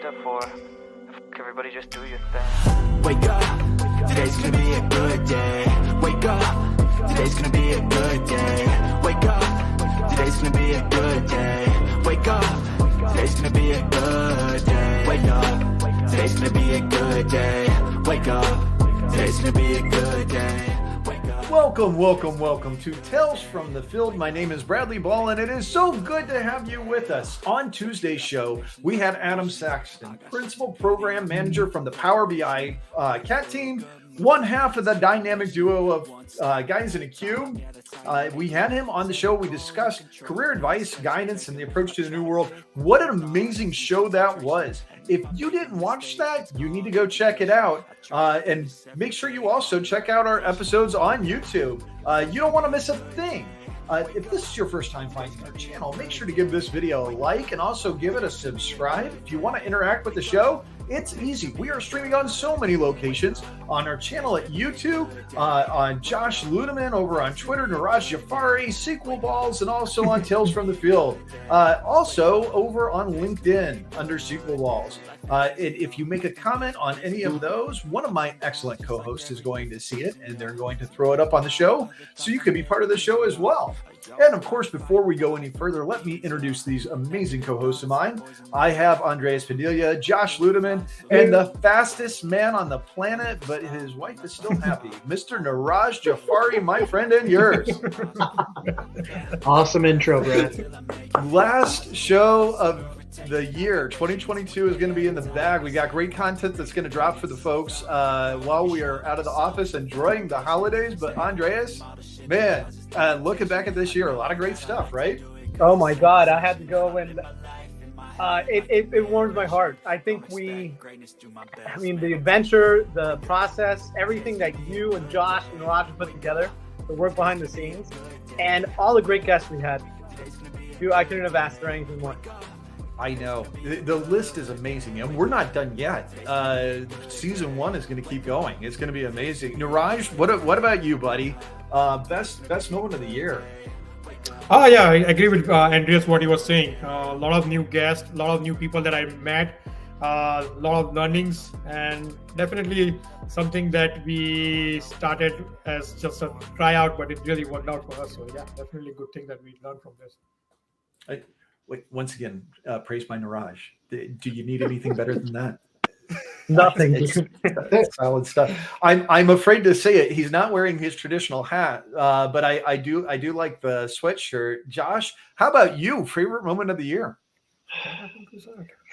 except for everybody just do your thing. Wake up, today's gonna be a good day. Wake up, today's gonna be a good day. Wake up, today's gonna be a good day. Wake up, today's gonna be a good day. Wake up, today's gonna be a good day. Wake up, today's gonna be a good day. Welcome to Tales from the Field. My name is Bradley Ball, and it is so good to have you with us. On Tuesday's show, we had Adam Saxton, Principal Program Manager from the Power BI CAT team, one half of the dynamic duo of guys in a cube. We had him on the show. We discussed career advice, guidance, and the approach to the new world. What an amazing show that was. If you didn't watch that, you need to go check it out. And make sure you also check out our episodes on YouTube. You don't want to miss a thing. If this is your first time finding our channel, make sure to give this video a like and also give it a subscribe. If you want to interact with the show, it's easy. We are streaming on so many locations on our channel at YouTube, on Josh Ludeman over on Twitter, Neeraj Jafari, Sequel Balls, and also on Tales from the Field. Also over on LinkedIn under Sequel Balls. If you make a comment on any of those, one of my excellent co-hosts is going to see it, and they're going to throw it up on the show, so you can be part of the show as well. And of course, before we go any further, let me introduce these amazing co-hosts of mine. I have Andreas Padilla, Josh Ludeman, and the fastest man on the planet, but his wife is still happy, Mr. Neeraj Jafari, my friend and yours. Awesome intro, Brad. Last show of the year 2022 is going to be in the bag. We got great content that's going to drop for the folks while we are out of the office enjoying the holidays. But Andreas, man, looking back at this year, a lot of great stuff, right? Oh my God, I had to go and it warms my heart. I think the adventure, the process, everything that you and Josh and Roger put together, the work behind the scenes, and all the great guests we had. I couldn't have asked for anything more. I know. The list is amazing, and we're not done yet. Season 1 is going to keep going. It's going to be amazing. Neeraj, what about you, buddy? Best moment of the year. Yeah, I agree with Andreas what he was saying. A lot of new guests, a lot of new people that I met, a lot of learnings, and definitely something that we started as just a tryout, but it really worked out for us. So yeah, definitely a good thing that we learned from this. Once again, praise by Neeraj. Do you need anything better than that? Nothing. That's solid stuff. I'm afraid to say it. He's not wearing his traditional hat, but I do like the sweatshirt. Josh, how about you? Favorite moment of the year?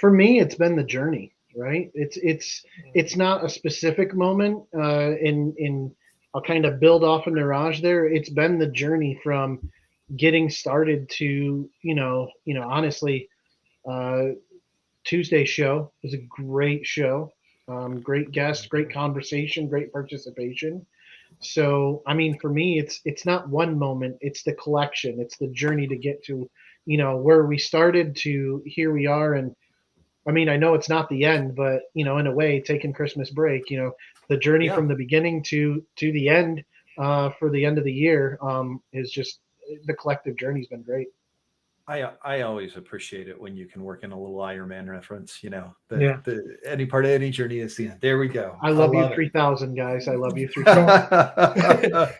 For me, it's been the journey. Right? It's not a specific moment. I'll kind of build off of Neeraj there. It's been the journey from getting started to, honestly, Tuesday's show was a great show. Great guests, great conversation, great participation. So, for me, it's not one moment, it's the collection. It's the journey to get to, where we started to here we are. And I know it's not the end, but, in a way, taking Christmas break, the journey from the beginning to the end for the end of the year is just, the collective journey's been great. I always appreciate it when you can work in a little Iron Man reference, any part of any journey is the end. There we go. I love you 3,000 guys. I love you 3,000.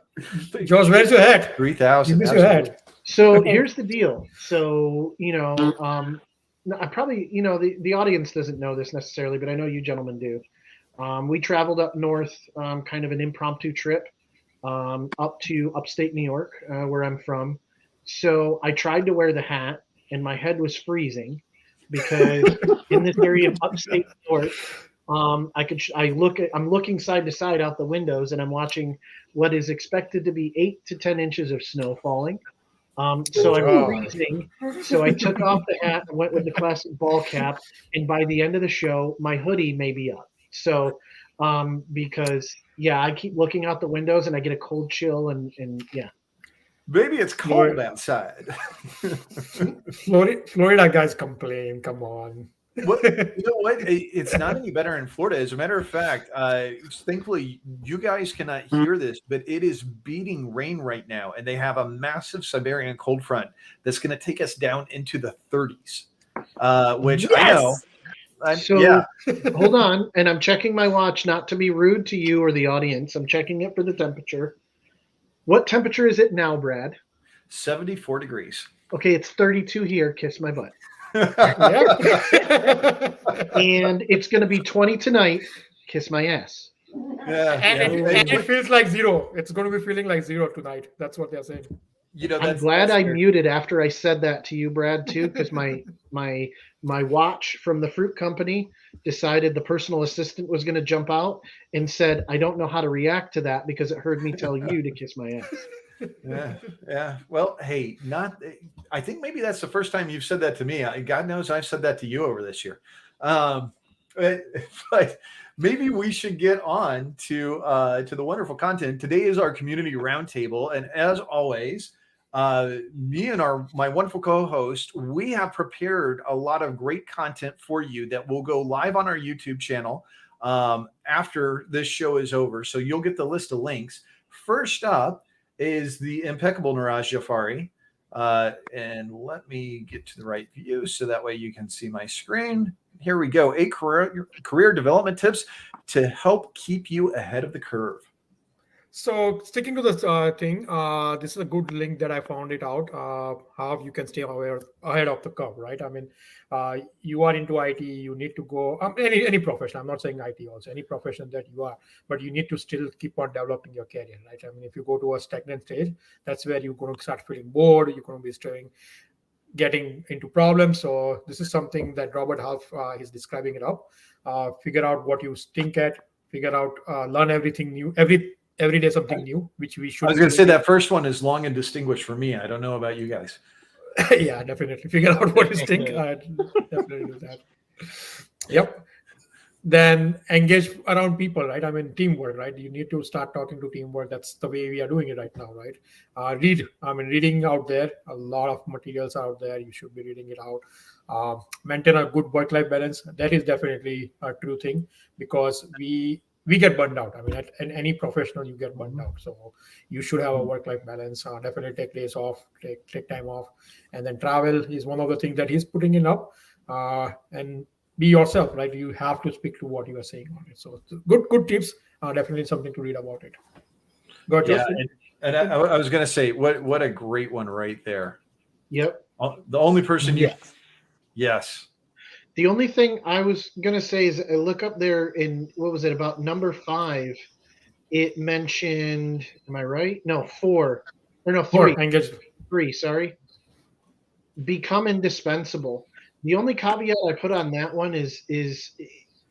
George, where's your head? 3,000. Your head. So here's the deal. So, I probably, the audience doesn't know this necessarily, but I know you gentlemen do. We traveled up north, kind of an impromptu trip. Up to upstate New York, where I'm from. So I tried to wear the hat, and my head was freezing because in this area of upstate New York, I'm looking side to side out the windows, and I'm watching what is expected to be 8 to 10 inches of snow falling. So I'm freezing. So I took off the hat and went with the classic ball cap, and by the end of the show, my hoodie may be up. So because I keep looking out the windows and I get a cold chill and yeah. Maybe it's cold outside. Florida guys complain. Come on. Well, you know what? It's not any better in Florida. As a matter of fact, thankfully, you guys cannot hear this, but it is beating rain right now, and they have a massive Siberian cold front that's going to take us down into the 30s, which I know So hold on, and I'm checking my watch, not to be rude to you or the audience. I'm checking it for the temperature. What temperature is it now, Brad? 74 degrees. Okay, it's 32 here. Kiss my butt. Yeah. And it's going to be 20 tonight. Kiss my ass. And it feels like zero. It's going to be feeling like zero tonight. That's what they're saying. I'm glad I muted after I said that to you, Brad, too, because my watch from the fruit company decided the personal assistant was going to jump out and said, I don't know how to react to that because it heard me tell you to kiss my ass. Yeah. Well, hey, I think maybe that's the first time you've said that to me. God knows I've said that to you over this year. But maybe we should get on to the wonderful content. Today is our community roundtable, and as always, me and my wonderful co-host, we have prepared a lot of great content for you that will go live on our YouTube channel after this show is over. So you'll get the list of links. First up is the impeccable Neeraj Jafari. And let me get to the right view so that way you can see my screen. Here we go. 8 career development tips to help keep you ahead of the curve. So sticking to this thing, this is a good link that I found it out, how you can stay ahead of the curve, right? I mean, you are into IT, you need to go, any profession, I'm not saying IT also, any profession that you are, but you need to still keep on developing your career, right? I mean, if you go to a stagnant stage, that's where you're going to start feeling bored, you're going to be getting into problems. So this is something that Robert Half is describing it up. Figure out what you stink at, figure out, learn everything new, every day something new, which we should. I was going to say that first one is long and distinguished for me. I don't know about you guys. Yeah, definitely figure out what you think. Definitely do that. Yep. Then engage around people, right? I mean, teamwork, right? You need to start talking to teamwork. That's the way we are doing it right now, right? Read. I mean, reading out there, a lot of materials out there. You should be reading it out. Maintain a good work-life balance. That is definitely a true thing because we get burned out. I mean, in any professional, you get burned out. So you should have a work-life balance. Definitely take days off, take time off. And then travel is one of the things that he's putting in up. And be yourself, right? You have to speak to what you are saying on it. So good tips. Definitely something to read about it. Go ahead, yeah, and I was going to say, what a great one right there. Yep. The only person Yes. The only thing I was going to say is look up there in, what was it, about number 5, it mentioned, am I right? No, 4. Or no, 3. 3, sorry. Become indispensable. The only caveat I put on that one is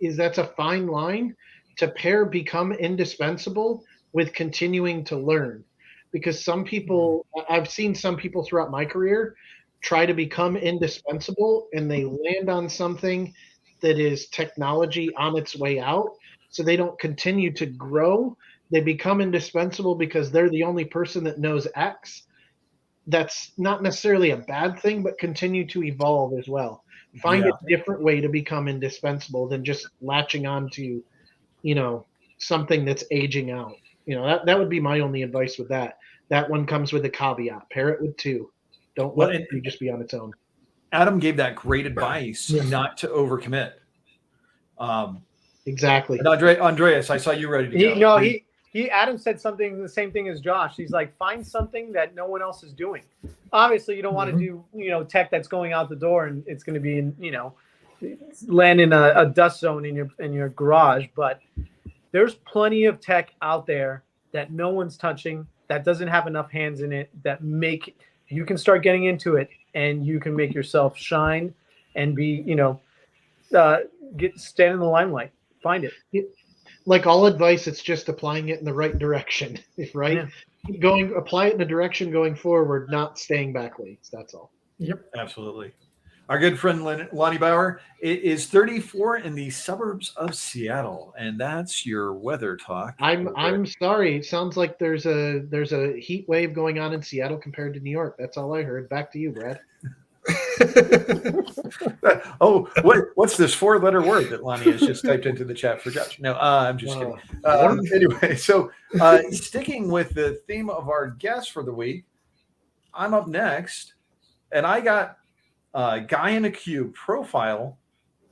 that's a fine line to pair become indispensable with continuing to learn. Because some people, I've seen some people throughout my career try to become indispensable and they land on something that is technology on its way out. So they don't continue to grow. They become indispensable because they're the only person that knows X. That's not necessarily a bad thing, but continue to evolve as well. Find a different way to become indispensable than just latching on to, something that's aging out. That would be my only advice with that. That one comes with a caveat. Pair it with 2. Don't let it just be on its own. Adam gave that great advice not to overcommit. Exactly. And Andreas, I saw you ready to go. Adam said something, the same thing as Josh. He's like, find something that no one else is doing. Obviously, you don't want to do, tech that's going out the door and it's going to be land in a dust zone in your garage. But there's plenty of tech out there that no one's touching, that doesn't have enough hands in it, that you can start getting into it and you can make yourself shine and be, stand in the limelight. Find it. Like all advice, it's just applying it in the right direction, right? Yeah. Apply it in a direction going forward, not staying backwards. That's all. Yep, absolutely. Our good friend Lonnie Bauer, it is 34 in the suburbs of Seattle, and that's your weather talk. I'm sorry. It sounds like there's a heat wave going on in Seattle compared to New York. That's all I heard. Back to you, Brad. Oh, what's this 4-letter word that Lonnie has just typed into the chat for Josh? No, I'm just kidding. Anyway, so sticking with the theme of our guest for the week, I'm up next, and I got Guy in a Cube profile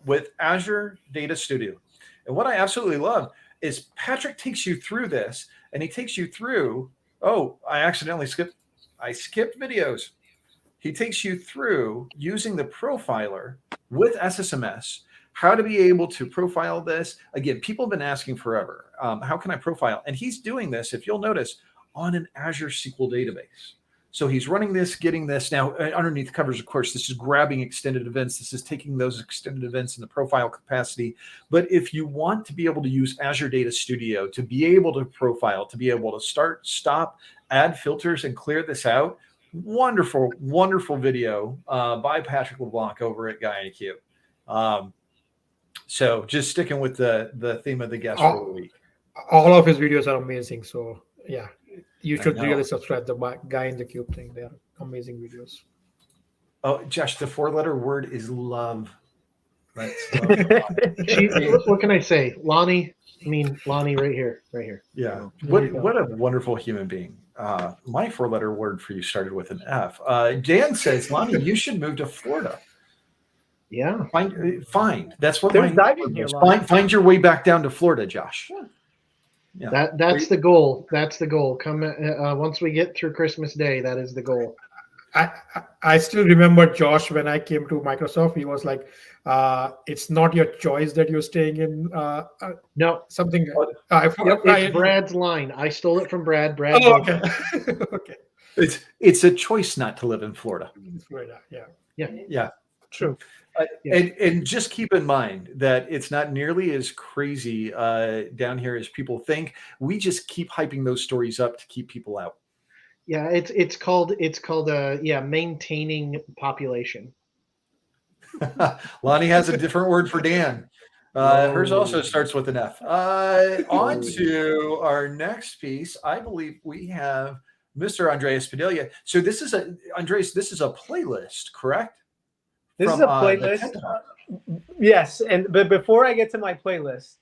with Azure Data Studio. And what I absolutely love is Patrick takes you through this, and he takes you through, oh, I skipped videos. He takes you through using the profiler with SSMS, how to be able to profile this. Again, people have been asking forever, how can I profile? And he's doing this, if you'll notice, on an Azure SQL database. So he's running this, getting this. Now, underneath the covers, of course, this is grabbing extended events. This is taking those extended events in the profile capacity. But if you want to be able to use Azure Data Studio to be able to profile, to be able to start, stop, add filters, and clear this out, wonderful, wonderful video by Patrick LeBlanc over at Guy IQ. So just sticking with the theme of the guest for the week. All of his videos are amazing. So yeah, you should know. really subscribe to the Guy in the Cube thing. They are amazing videos. Oh, Josh, the 4-letter word is love. That's love. What can I say? Lonnie right here. Yeah. What a wonderful human being. My 4-letter word for you started with an F. Dan says, Lonnie, you should move to Florida. Yeah. Find. That's what There's diving here, Lonnie. Find your way back down to Florida, Josh. Yeah. That's the goal. That's the goal. Come once we get through Christmas Day, that is the goal. I still remember Josh when I came to Microsoft. He was like, "It's not your choice that you're staying in." No, something. It's Brad's line. I stole it from Brad. Oh, okay. Okay. It's a choice not to live in Florida. Florida, yeah. True. And just keep in mind that it's not nearly as crazy down here as people think. We just keep hyping those stories up to keep people out. Yeah, it's called maintaining population. Lonnie has a different word for Dan. Hers also starts with an F. On to our next piece. I believe we have Mr. Andreas Padilla. So this is a playlist, correct? This is a playlist. Yes, but before I get to my playlist,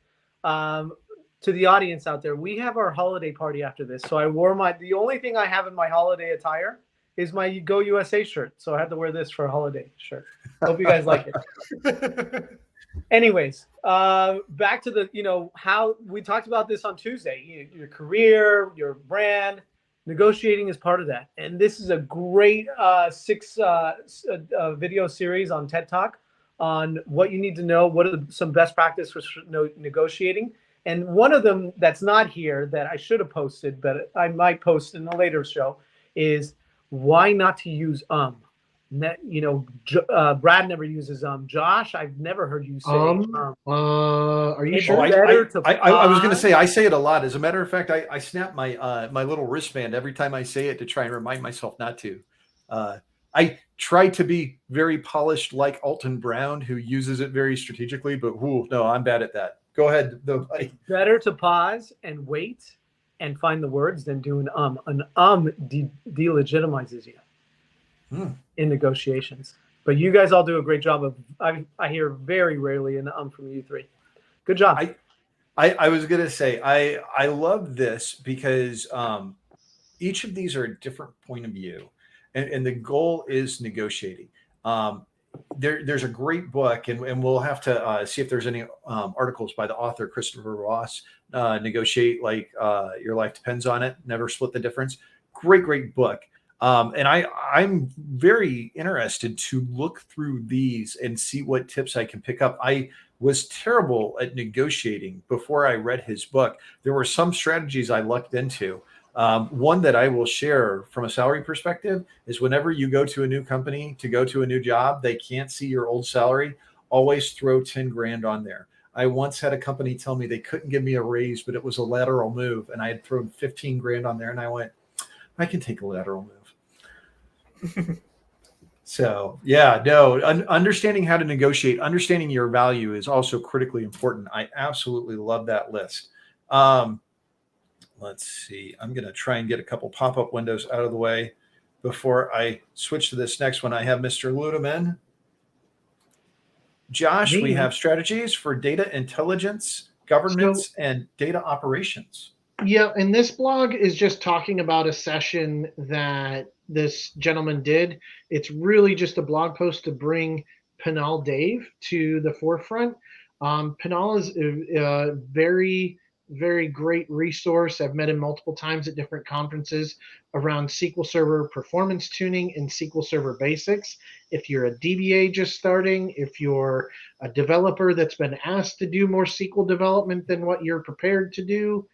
to the audience out there, we have our holiday party after this. So I wore the only thing I have in my holiday attire is my Go USA shirt. So I had to wear this for a holiday shirt. Hope you guys like it. Anyways, back to how we talked about this on Tuesday. Your career, your brand, negotiating is part of that. And this is a great 6 video series on TED Talk on what you need to know, what are some best practices for negotiating. And one of them that's not here that I should have posted, but I might post in a later show, is why not to use Brad never uses Josh, I've never heard you say Are you sure? I was going to say I say it a lot. As a matter of fact, I snap my my little wristband every time I say it to try and remind myself not to. I try to be very polished like Alton Brown, who uses it very strategically, but no, I'm bad at that. Go ahead. Better to pause and wait and find the words than do an delegitimizes you in negotiations. But you guys all do a great job of. I hear very rarely an from you three. Good job. I was gonna say I love this because each of these are a different point of view, and the goal is negotiating. There's a great book, and we'll have to see if there's any articles by the author Christopher Ross. Negotiate like your life depends on it. Never split the difference. Great book. And I'm very interested to look through these and see what tips I can pick up. I was terrible at negotiating before I read his book. There were some strategies I lucked into. One that I will share from a salary perspective is whenever you go to a new company to go to a new job, they can't see your old salary. Always throw 10 grand on there. I once had a company tell me they couldn't give me a raise, but it was a lateral move. And I had thrown 15 grand on there and I went, I can take a lateral move. So yeah, no, understanding how to negotiate, understanding your value is also critically important. I absolutely love that list. Let's see. I'm going to try and get a couple pop-up windows out of the way before I switch to this next one. I have Mr. Ludeman. Josh, we have strategies for data intelligence, governance, and data operations. Yeah, and this blog is just talking about a session that this gentleman did. It's really just a blog post to bring Pinal Dave to the forefront. Pinal is a very, very great resource. I've met him multiple times at different conferences around SQL Server performance tuning and SQL Server basics. If you're a DBA just starting, if you're a developer that's been asked to do more SQL development than what you're prepared to do,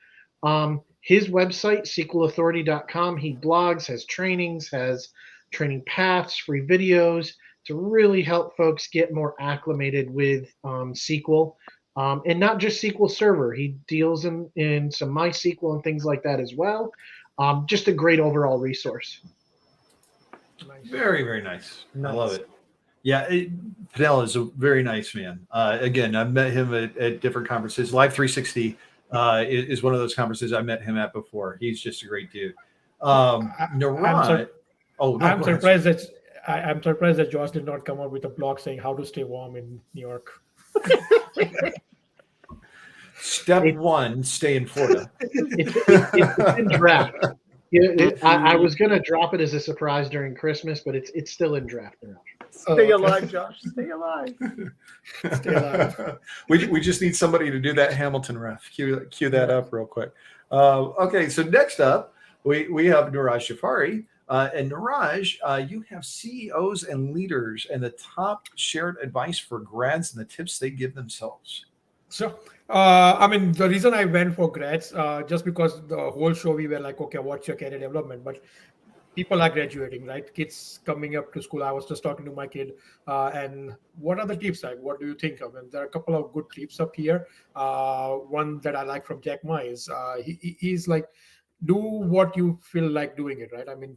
his website, SQLauthority.com, he blogs, has trainings, has training paths, free videos to really help folks get more acclimated with SQL. And not just SQL Server. He deals in some MySQL and things like that as well. Just a great overall resource. Very, very nice. Nice. I love it. Yeah, Pinel is a very nice man. Again, I've met him at different conferences. Live 360 is one of those conferences I met him at before. He's just a great dude. Neeraj. I'm surprised that I'm surprised that Josh did not come up with a blog saying how to stay warm in New York. Step one, stay in Florida. It's in draft. I was going to drop it as a surprise during Christmas, but it's still in draft now. Stay alive, Josh. Stay alive. Stay alive. We just need somebody to do that Hamilton ref. Cue that up real quick. Okay, so next up, we have Neeraj Jafari. And Neeraj, you have CEOs and leaders and the top shared advice for grads and the tips they give themselves. So, I mean, the reason I went for grads, just because the whole show we were like, okay, what's your career development? But people are graduating, right? Kids coming up to school. I was just talking to my kid, and what are the tips like? What do you think of? And there are a couple of good tips up here. One that I like from Jack Ma is he's like, do what you feel like doing it, right? I mean,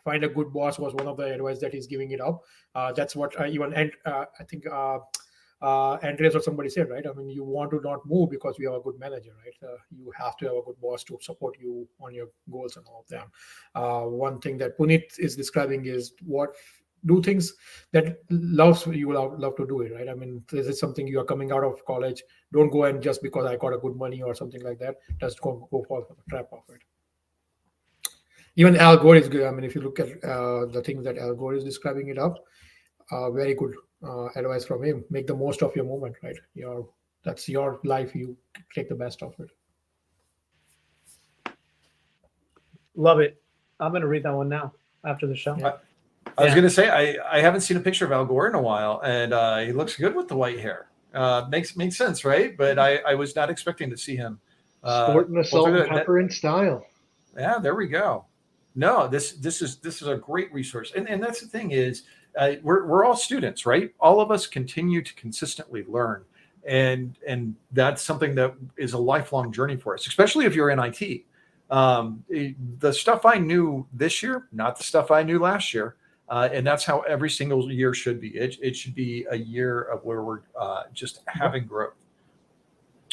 find a good boss was one of the advice that he's giving it up. That's what I think Andreas or somebody said, right? I mean, you want to not move because you have a good manager, right? You have to have a good boss to support you on your goals and all of them. One thing that Puneet is describing is do things that you love to do it, right? I mean, this is something you are coming out of college. Don't go and just because I got a good money or something like that, just go fall for the trap of it. Even Al Gore is good. I mean, if you look at the things that Al Gore is describing it up, very good advice from him. Make the most of your moment, right? That's your life. You take the best of it. Love it. I'm going to read that one now after the show. I was going to say, I haven't seen a picture of Al Gore in a while, and he looks good with the white hair. Makes sense, right? But I was not expecting to see him. Sporting the salt and pepper in style. Yeah, there we go. No, this is a great resource. And that's the thing is, we're all students, right? All of us continue to consistently learn. And that's something that is a lifelong journey for us, especially if you're in IT. The stuff I knew this year, not the stuff I knew last year. And that's how every single year should be. It should be a year of where we're just having growth.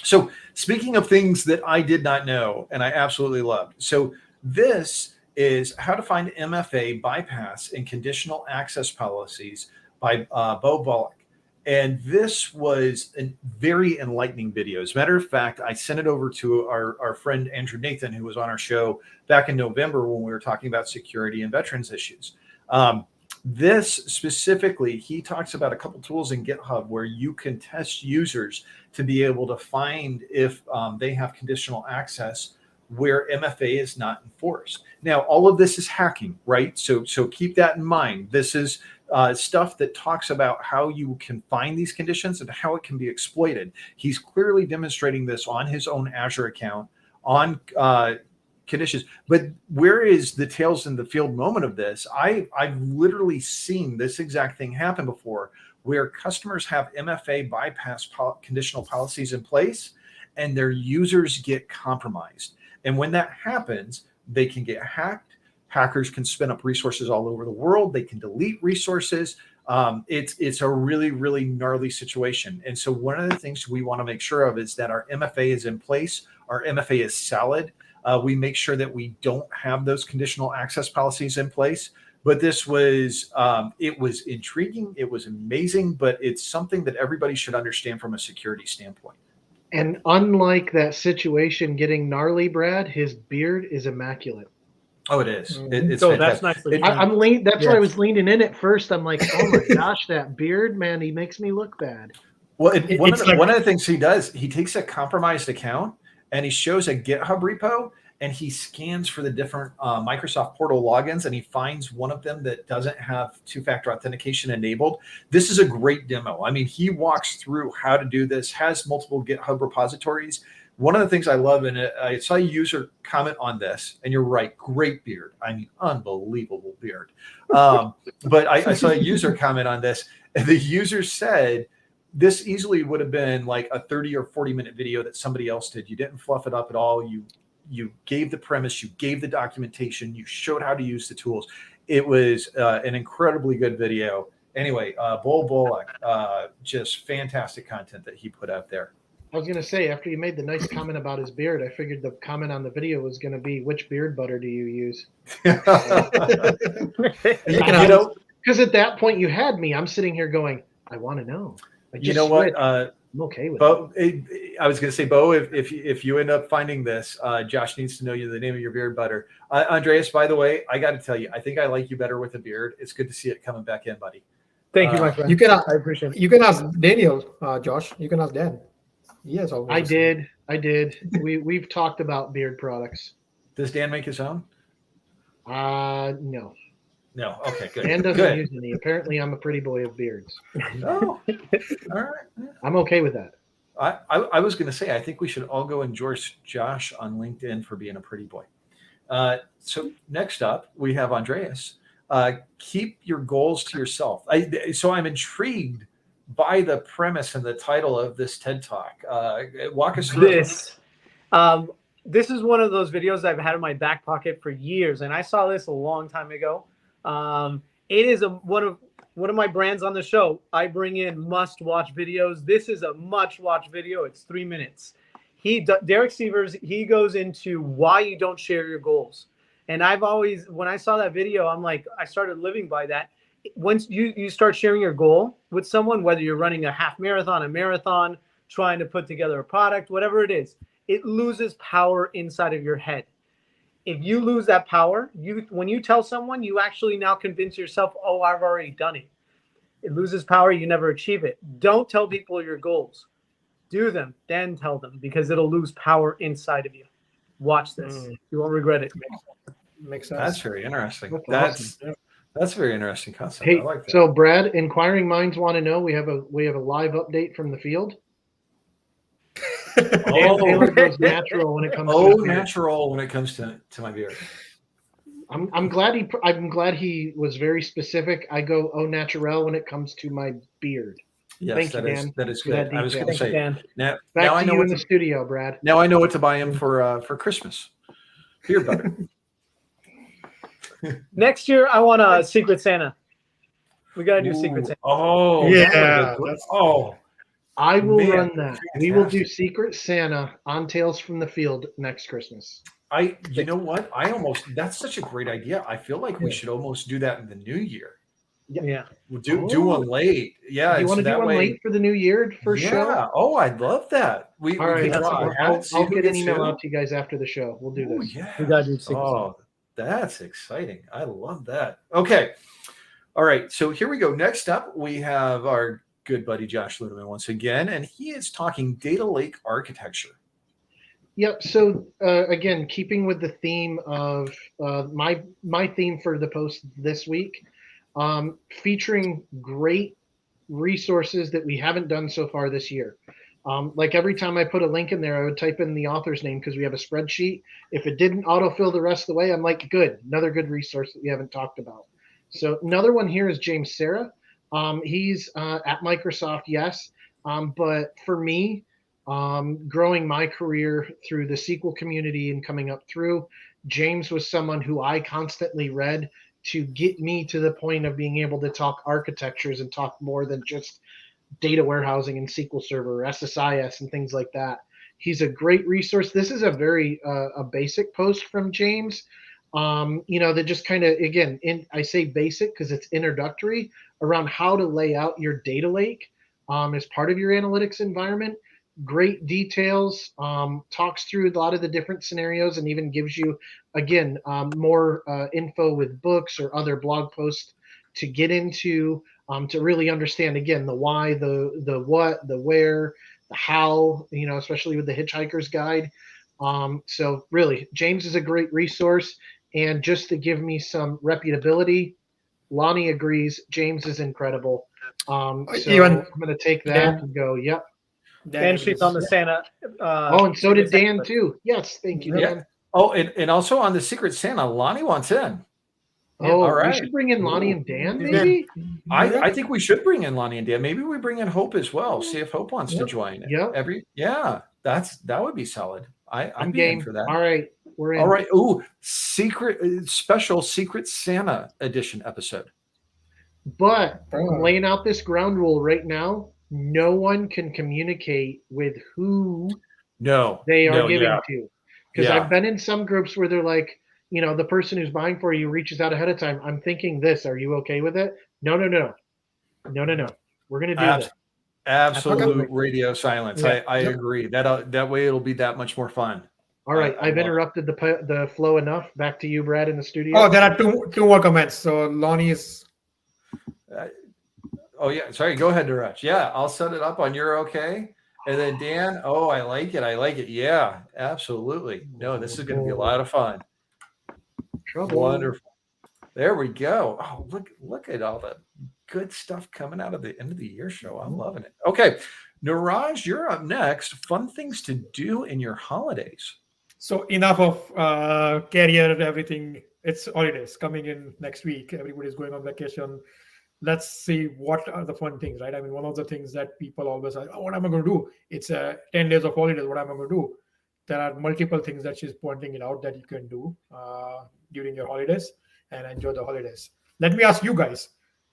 So speaking of things that I did not know and I absolutely loved. So this is how to find MFA bypass and conditional access policies by Bo Bullock. And this was a very enlightening video. As a matter of fact, I sent it over to our friend Andrew Nathan, who was on our show back in November when we were talking about security and veterans issues. This specifically, he talks about a couple tools in GitHub where you can test users to be able to find if they have conditional access where MFA is not enforced. Now, all of this is hacking, right? So keep that in mind. This is stuff that talks about how you can find these conditions and how it can be exploited. He's clearly demonstrating this on his own Azure account on conditions. But where is the tails in the field moment of this? I've literally seen this exact thing happen before, where customers have MFA bypass conditional policies in place and their users get compromised. And when that happens, they can get hacked. Hackers can spin up resources all over the world. They can delete resources. It's a really, really gnarly situation. And so one of the things we want to make sure of is that our MFA is in place. Our MFA is solid. We make sure that we don't have those conditional access policies in place. But this was, it was intriguing. It was amazing, but it's something that everybody should understand from a security standpoint. And unlike that situation getting gnarly, Brad, his beard is immaculate. Oh, it is. It's So that's fantastic. nicely It- done. I'm lean. That's why I Yes. was leaning in at first. I'm like, oh my gosh, that beard, man, he makes me look bad. Well, one It's of the things he does, he takes a compromised account and he shows a GitHub repo and he scans for the different Microsoft Portal logins and he finds one of them that doesn't have two-factor authentication enabled. This is a great demo. I mean, he walks through how to do this, has multiple GitHub repositories. One of the things I love, and I saw a user comment on this, and you're right, great beard. I mean, unbelievable beard. But I saw a user comment on this, and the user said, this easily would have been like a 30 or 40-minute video that somebody else did. You didn't fluff it up at all. You gave the premise, you gave the documentation, you showed how to use the tools. It was an incredibly good video. Anyway, Bull Bullock, just fantastic content that he put out there. I was gonna say, after you made the nice comment about his beard, I figured the comment on the video was gonna be, which beard butter do you use? You know, Because at that point you had me. I'm sitting here going, I want to know. I just you know what? switched. I'm okay with Bo, I was going to say, Bo, if you end up finding this, Josh needs to know you the name of your beard butter. Andreas, by the way, I got to tell you, I think I like you better with a beard. It's good to see it coming back in, buddy. Thank you, my friend. You can I appreciate it. you can ask Daniel, Josh. You can ask Dan. Yes, I did. We've talked about beard products. Does Dan make his own? No. No. Okay, good. Dan doesn't Good. use any. Apparently, I'm a pretty boy of beards. Oh, all right. I'm okay with that. I was going to say, I think we should all go endorse Josh on LinkedIn for being a pretty boy. So next up, we have Andreas. Keep your goals to yourself. So I'm intrigued by the premise and the title of this TED Talk. Walk us through This is one of those videos I've had in my back pocket for years, and I saw this a long time ago. It is one of my brands on the show. I bring in must-watch videos. This is a must-watch video. It's 3 minutes. Derek Sievers, he goes into why you don't share your goals. And I've always, when I saw that video, I'm like, I started living by that. Once you start sharing your goal with someone, whether you're running a half marathon, a marathon, trying to put together a product, whatever it is, it loses power inside of your head. If you lose that power, when you tell someone, you actually now convince yourself, oh, I've already done it. It loses power. You never achieve it. Don't tell people your goals. Do them, then tell them, because it'll lose power inside of you. Watch this. You won't regret it. Makes sense. That's very interesting. That's That's a very interesting concept. Hey, I like that. so Brad, inquiring minds want to know. We have a live update from the field. Dan Taylor goes natural when it comes. Oh, to beard. natural when it comes to my beard. I'm glad he was very specific. I go au naturel when it comes to my beard. Yes, Thank you, that is Dan, that is for good. that I was going to detail. say Dan. now. Back Now to I know you what in the to, studio, Brad. now I know what to buy him for Christmas. Beard butter. Next year, I want a Secret Santa. We got to do Secret Santa. Oh, Yeah, that would be good. Oh, I will Man, run that. We will do fantastic. Secret Santa on Tales from the Field next Christmas. you know what? That's such a great idea. I feel like we should almost do that in the new year. Yeah. We'll do one late. Yeah, You want to so do that one way- late for the new year first yeah. show? Oh, I'd love that. We All right, could draw a hat, I'll see who get an gets email who. out to you guys after the show. We'll do Oh, this. yeah. We got to do Secret Santa. Oh, that's exciting. I love that. Okay. All right. So here we go. Next up, we have our good buddy Josh Ludeman once again, and he is talking data lake architecture. Yep. So again, keeping with the theme of my theme for the post this week, featuring great resources that we haven't done so far this year. Like every time I put a link in there, I would type in the author's name because we have a spreadsheet. If it didn't autofill the rest of the way, I'm like, good, another good resource that we haven't talked about. So another one here is James Serra. He's at Microsoft, yes. But for me, growing my career through the SQL community and coming up through, James was someone who I constantly read to get me to the point of being able to talk architectures and talk more than just data warehousing and SQL Server, SSIS, and things like that. He's a great resource. This is a very a basic post from James. That just kind of, again, I say basic because it's introductory around how to lay out your data lake as part of your analytics environment. great details, talks through a lot of the different scenarios, and even gives you, again, more info with books or other blog posts to get into, to really understand, again, the why, the what, the where, the how, especially with the Hitchhiker's Guide. So really, James is a great resource. And just to give me some reputability, Lonnie agrees. James is incredible. So Even I'm going to take that Dan, and go, yep. Dan And she's on agrees. the Santa. Oh, and so did Secret Dan Santa. too. Yes, thank you, Yep. Dan. Oh, and also on the Secret Santa, Lonnie wants in. Oh, All we right. should bring in Lonnie and Dan, He's maybe. I think we should bring in Lonnie and Dan. Maybe we bring in Hope as well. See if Hope wants to Yep. join. Yep. That would be solid. I'm I'd be in game. for that. All right, we're in. All right. Ooh, special Secret Santa edition episode. But Oh. I'm laying out this ground rule right now. No one can communicate with who No, they are no, giving yeah, to. Because yeah. I've been in some groups where they're like, the person who's buying for you reaches out ahead of time. I'm thinking this. Are you okay with it? No. We're gonna do Abs- this. Absolute radio silence. Yeah. I agree. That way it'll be that much more fun. All right, I I've love it. interrupted the flow enough. Back to you, Brad, in the studio. Oh, there are two more comments. So Lonnie is. Oh yeah, sorry. Go ahead, Neeraj. Yeah, I'll set it up on you're okay. And then Dan, oh, I like it. Yeah, absolutely. No, this is going to be a lot of fun. Trouble. Wonderful. There we go. Oh, look at all the good stuff coming out of the end of the year show. I'm loving it. Okay, Neeraj, you're up next. Fun things to do in your holidays. So enough of career, everything. It's holidays coming in next week. Everybody's going on vacation. Let's see what are the fun things, right? I mean, one of the things that people always say, oh, what am I going to do? It's 10 days of holidays. What am I going to do? There are multiple things that she's pointing it out that you can do during your holidays and enjoy the holidays. Let me ask you guys.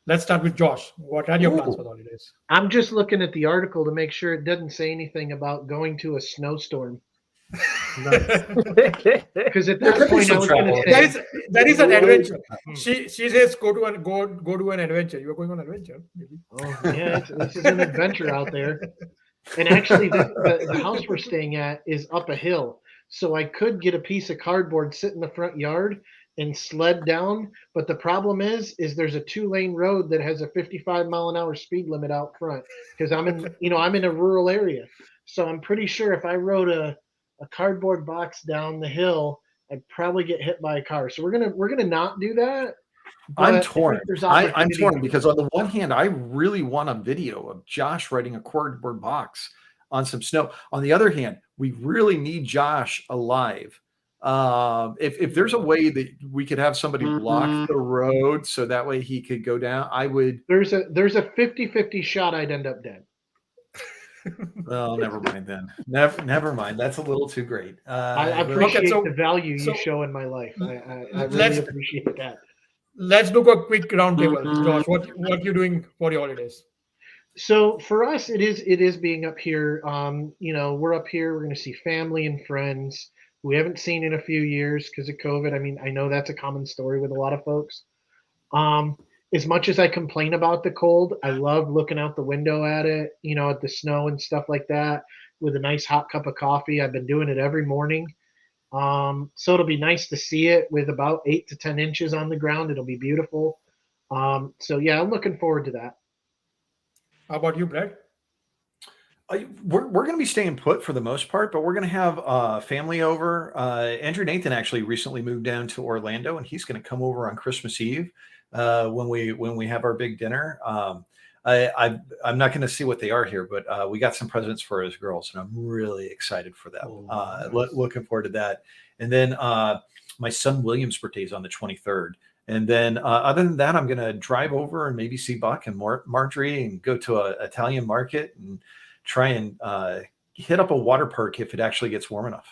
Let's start with Josh. What are your plans for the holidays? I'm just looking at the article to make sure it doesn't say anything about going to a snowstorm. Because at that point, I was going to say that is an adventure. She says go do an adventure. You are going on adventure, maybe. Oh yeah, this is an adventure out there. And actually, the house we're staying at is up a hill, so I could get a piece of cardboard, sit in the front yard, and sled down. But the problem is there's a 2-lane road that has a 55-mile-an-hour speed limit out front. Because I'm in a rural area, so I'm pretty sure if I rode a cardboard box down the hill, I'd probably get hit by a car. So we're gonna not do that. I'm torn. I'm torn because because on the one hand, I really want a video of Josh riding a cardboard box on some snow. On the other hand, we really need Josh alive. If there's a way that we could have somebody block the road so that way he could go down, I would. There's a 50-50 shot I'd end up dead. Well, never mind then. Never mind. That's a little too great. I appreciate okay, the value you show in my life. I really appreciate that. Let's do a quick roundtable. Josh, what you doing for your holidays? So for us, it is being up here. We're up here. We're going to see family and friends we haven't seen in a few years because of COVID. I mean, I know that's a common story with a lot of folks. As much as I complain about the cold, I love looking out the window at it, at the snow and stuff like that with a nice hot cup of coffee. I've been doing it every morning. So it'll be nice to see it with about 8 to 10 inches on the ground. It'll be beautiful. So yeah, I'm looking forward to that. How about you, Brad? We're going to be staying put for the most part, but we're going to have family over. Andrew Nathan actually recently moved down to Orlando, and he's going to come over on Christmas Eve when we have our big dinner. I'm not going to see what they are here, but we got some presents for his girls, and I'm really excited for them. Looking forward to that. And then my son William's birthday is on the 23rd. And then other than that, I'm going to drive over and maybe see Buck and Marjorie and go to an Italian market and try and hit up a water park if it actually gets warm enough.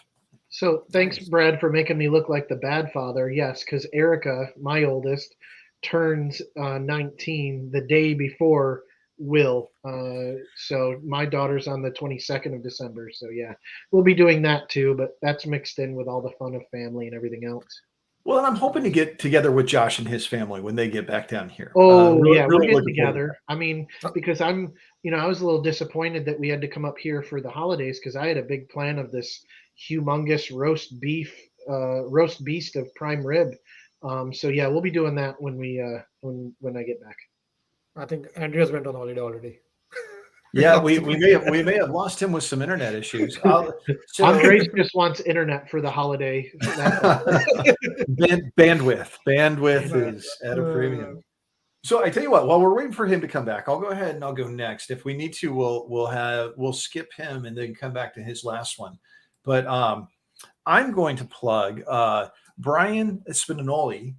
So thanks, Brad, for making me look like the bad father. Yes, because Erica, my oldest, turns 19 the day before Will. So my daughter's on the 22nd of December. So yeah, we'll be doing that too, but that's mixed in with all the fun of family and everything else. Well, and I'm hoping to get together with Josh and his family when they get back down here. Oh Really, yeah, we'll really get looking forward to together. I mean, because I was a little disappointed that we had to come up here for the holidays because I had a big plan of this humongous roast beast of prime rib. So yeah, we'll be doing that when when I get back. I think Andreas went on holiday already. Yeah, we may have lost him with some internet issues. So Andres just wants internet for the holiday. bandwidth is at a premium. So I tell you what, while we're waiting for him to come back, I'll go ahead and I'll go next. If we need to, we'll skip him and then come back to his last one. But I'm going to plug Brian Spinoli.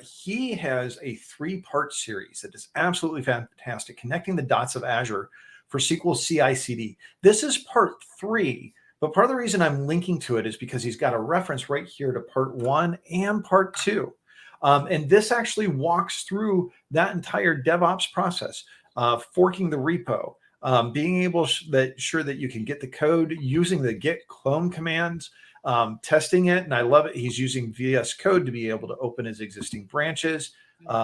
He has a 3-part series that is absolutely fantastic, connecting the dots of Azure for SQL CI/CD. This is part 3, but part of the reason I'm linking to it is because he's got a reference right here to part 1 and part 2. And this actually walks through that entire DevOps process, forking the repo, being able sure that you can get the code using the git clone commands, testing it. And I love it. He's using VS Code to be able to open his existing branches,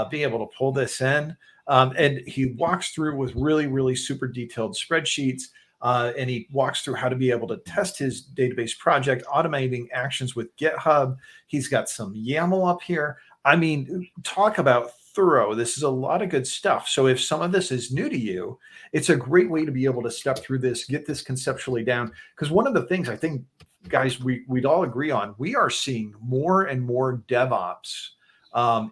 be able to pull this in. And he walks through with really, really super detailed spreadsheets. And he walks through how to be able to test his database project, automating actions with GitHub. He's got some YAML up here. I mean, talk about thorough. This is a lot of good stuff. So if some of this is new to you, it's a great way to be able to step through this, get this conceptually down. Because one of the things I think, guys, we'd all agree on, we are seeing more and more DevOps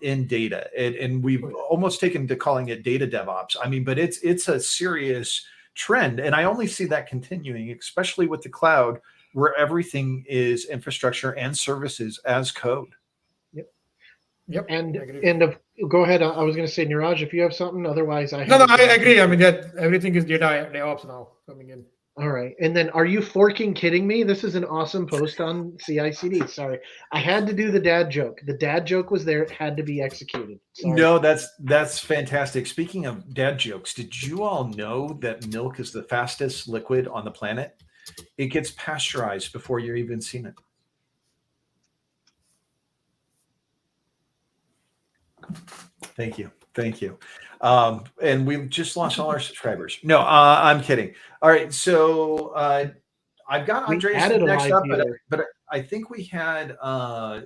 in data. And we've almost taken to calling it data DevOps. I mean, but it's a serious trend. And I only see that continuing, especially with the cloud, where everything is infrastructure and services as code. Yep. And go ahead. I was going to say, Neeraj, if you have something, otherwise I. No, I agree. I mean, that everything is data DevOps now coming in. All right. And then are you forking kidding me? This is an awesome post on CI/CD. Sorry. I had to do the dad joke. The dad joke was there. It had to be executed. Sorry. No, that's fantastic. Speaking of dad jokes, did you all know that milk is the fastest liquid on the planet? It gets pasteurized before you've even seen it. Thank you. And we've just lost all our subscribers. No, I'm kidding. All right. So I've got Andreas next up, but I think we had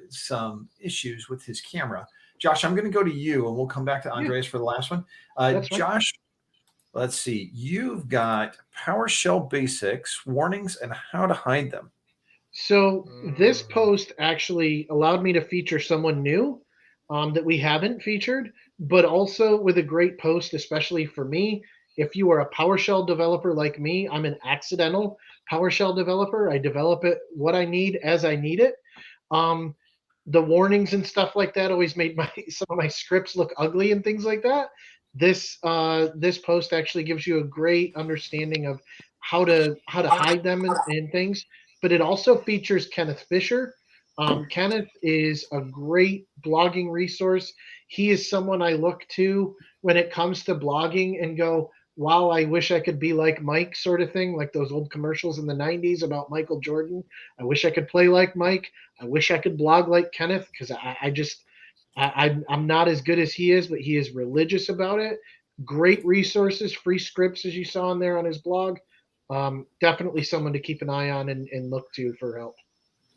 some issues with his camera. Josh, I'm going to go to you, and we'll come back to Andreas for the last one. Josh, let's see. You've got PowerShell basics, warnings, and how to hide them. So this post actually allowed me to feature someone new that we haven't featured, but also with a great post, especially for me. If you are a PowerShell developer like me, I'm an accidental PowerShell developer. I develop it what I need as I need it. The warnings and stuff like that always made some of my scripts look ugly and things like that. This post actually gives you a great understanding of how to hide them and things. But it also features Kenneth Fisher. Kenneth is a great blogging resource. He is someone I look to when it comes to blogging and go, wow, I wish I could be like Mike, sort of thing, like those old commercials in the 90s about Michael Jordan. I wish I could play like Mike. I wish I could blog like Kenneth, because I'm not as good as he is, but he is religious about it. Great resources, free scripts, as you saw in there on his blog. Definitely someone to keep an eye on and look to for help.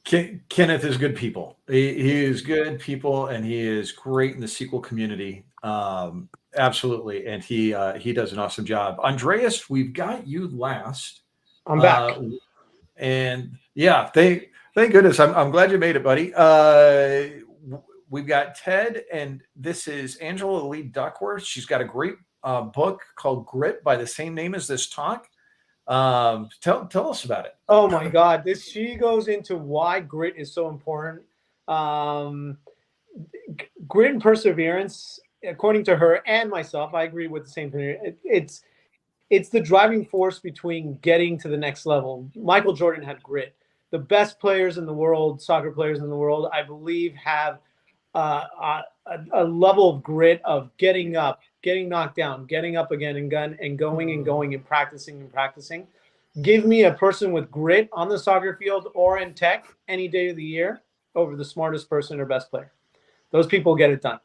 Kenneth is good people. He is good people, and he is great in the SQL community. Absolutely, and he does an awesome job. Andreas, we've got you last. I'm back. And yeah, thank goodness. I'm glad you made it, buddy. We've got Ted, and this is Angela Lee Duckworth. She's got a great book called Grit by the same name as this talk. Tell us about it. Oh my God, she goes into why grit is so important. Grit and perseverance, according to her and myself, I agree with the same thing. It's the driving force between getting to the next level. Michael Jordan had grit. The best players in the world, soccer players in the world, I believe, have a level of grit of getting up, getting knocked down, getting up again and going and practicing. Give me a person with grit on the soccer field or in tech any day of the year over the smartest person or best player. Those people get it done.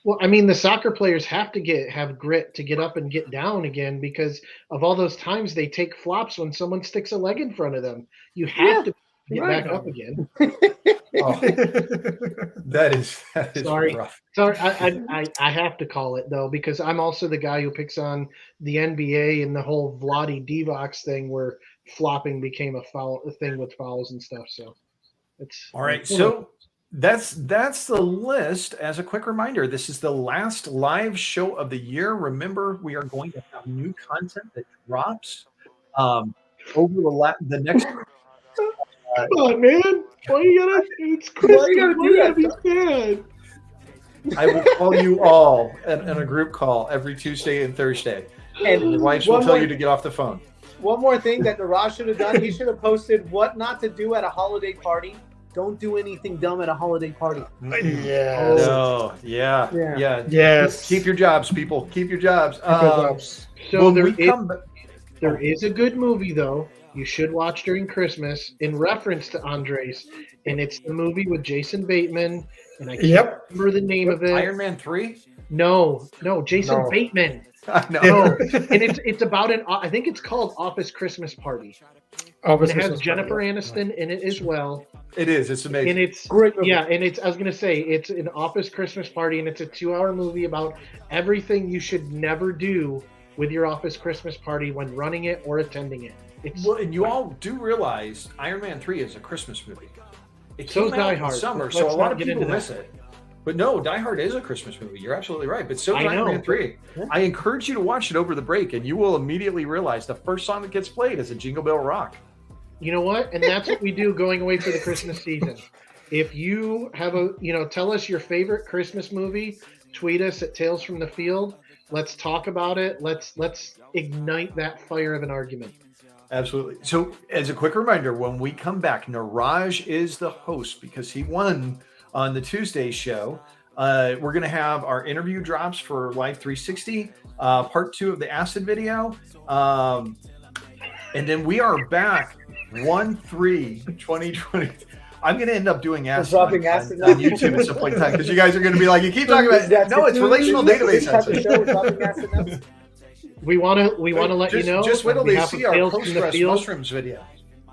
Well, I mean, the soccer players have to have grit to get up and get down again because of all those times they take flops when someone sticks a leg in front of them. You have to get right. back up again. Oh, that is Sorry. rough. Sorry, I have to call it though because I'm also the guy who picks on the NBA and the whole Vlade Divac thing where flopping became a thing with fouls and stuff. So it's All right. So that's the list. As a quick reminder, this is the last live show of the year. Remember, we are going to have new content that drops over the next. Come on, man! Why you gotta? It's Christmas. Why you gotta do that? Be sad? I will call you all in a group call every Tuesday and Thursday. And your wives will tell you to get off the phone. One more thing that Neeraj should have done, he should have posted what not to do at a holiday party. Don't do anything dumb at a holiday party. Yeah. No. Yeah. Yes. Keep your jobs, people. Keep your jobs. So when there is a good movie though you should watch during Christmas in reference to Andres, and it's the movie with Jason Bateman, and I can't remember the name of it. Iron Man 3? No, Jason Bateman. I know. No, and it's about I think it's called Office Christmas Party. It has Jennifer Aniston in it as well. It is. It's amazing. And it's great. Yeah, and I was gonna say it's an Office Christmas Party, and it's a 2-hour movie about everything you should never do with your Office Christmas Party when running it or attending it. Well, and you all do realize Iron Man 3 is a Christmas movie. It So is came out Die in Hard. summer, Let's so a not lot of get people into that. miss it. But no, Die Hard is a Christmas movie. You're absolutely right. But so is I Iron know. Man 3. I encourage you to watch it over the break, and you will immediately realize the first song that gets played is a Jingle Bell Rock. You know what? And that's what we do going away for the Christmas season. If you have tell us your favorite Christmas movie, tweet us at Tales from the Field. Let's talk about it. Let's ignite that fire of an argument. Absolutely. So as a quick reminder, when we come back, Neeraj is the host because he won on the Tuesday show. We're going to have our interview drops for Live 360, part 2 of the Acid video. And then we are back 1/3/2020. I'm going to end up doing acid, dropping on acid YouTube at some point in time because you guys are going to be like, you keep talking about no, it's relational database acid. We want to let you know. Just wait till on they behalf see of our Tales from the post-stress Field- mushrooms video.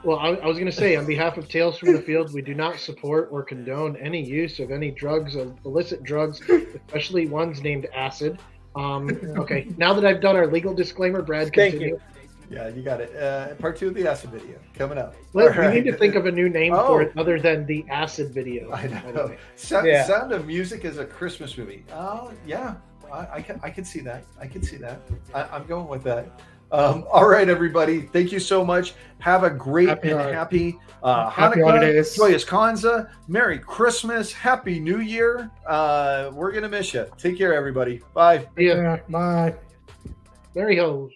Well, I was going to say, on behalf of Tales from the Field, we do not support or condone any use of any drugs, illicit drugs, especially ones named acid. Okay, now that I've done our legal disclaimer, Brad, continue. Yeah, you got it. Part 2 of the acid video coming up. We All right. need to think of a new name for it other than the acid video. I know. Sound of Music is a Christmas movie. Oh, yeah. I can see that. I can see that. I'm going with that. All right, everybody. Thank you so much. Have a great happy Hanukkah, holidays. joyous Kwanzaa, Merry Christmas, Happy New Year. We're going to miss you. Take care, everybody. Bye. Yeah. Bye. Merry hose.